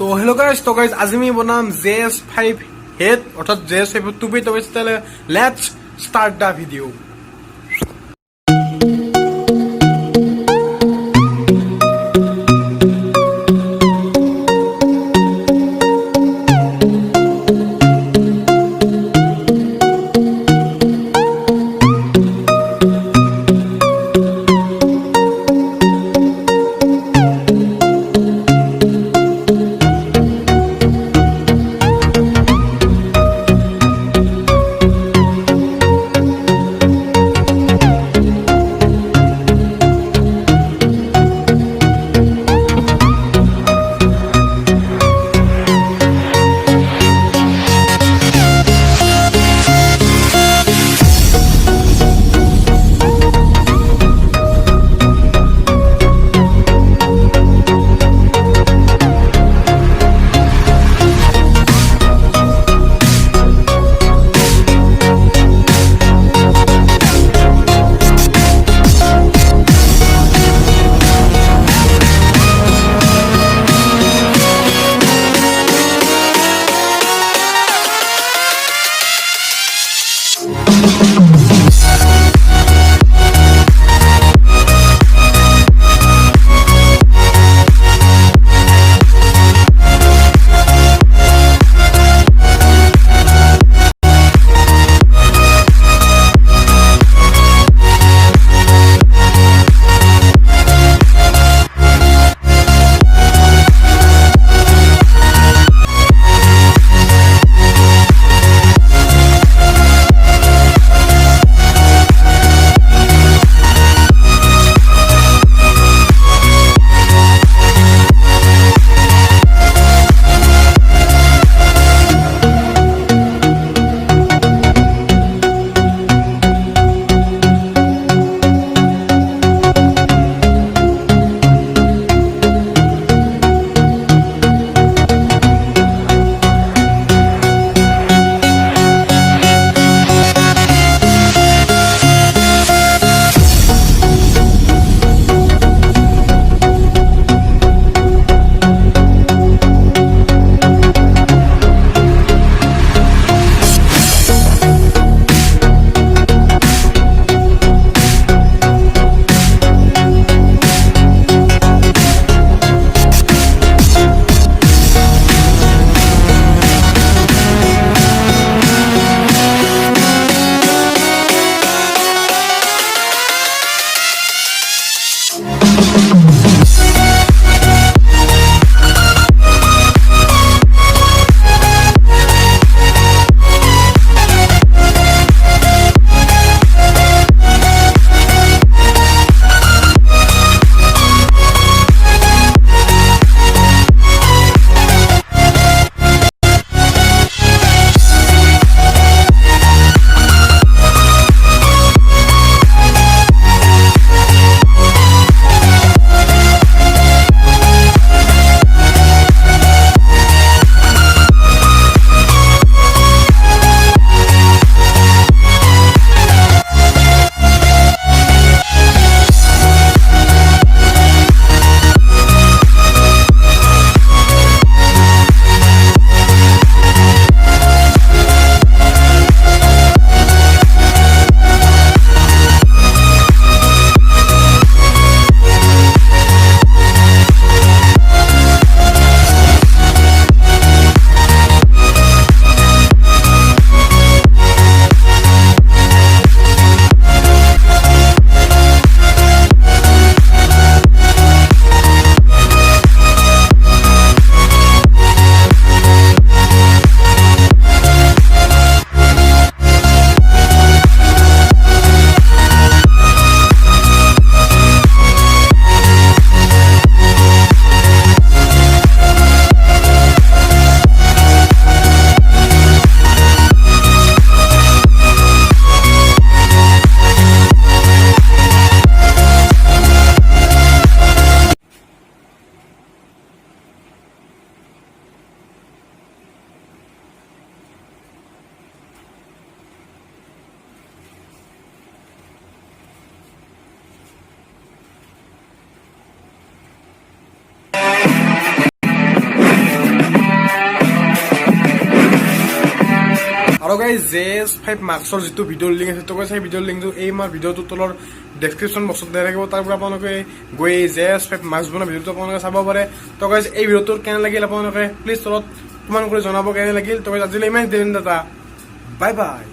তো hello guys, আজি আমি বনাম JS5 head অর্থাৎ JS5 টুপি। তো let's start the video. Guys JS5 মাস্কৰ যিটো ভিডিঅ'ৰ লিংক আছে তো গাইজ সেই ভিডিঅ'ৰ লিংকটো এই মাৰ ভিডিঅ'টোৰ তলৰ ডেছক্ৰিপশ্যন বক্সত দিয়া থাকিব তাৰ পৰা আপোনালোকে গৈ JS5 মাস্ক বনোৱা ভিডিঅ'টো আপোনালোকে চাব পাৰে তো গাইজ এই ভিডিঅ'টোৰ কেনে লাগিল আপোনালোকে প্লিজ তলত কমেণ্ট কৰি জনাব কেনে লাগিল তো গাইজ আজিলৈ ইমান দিন দাদা বাই বাই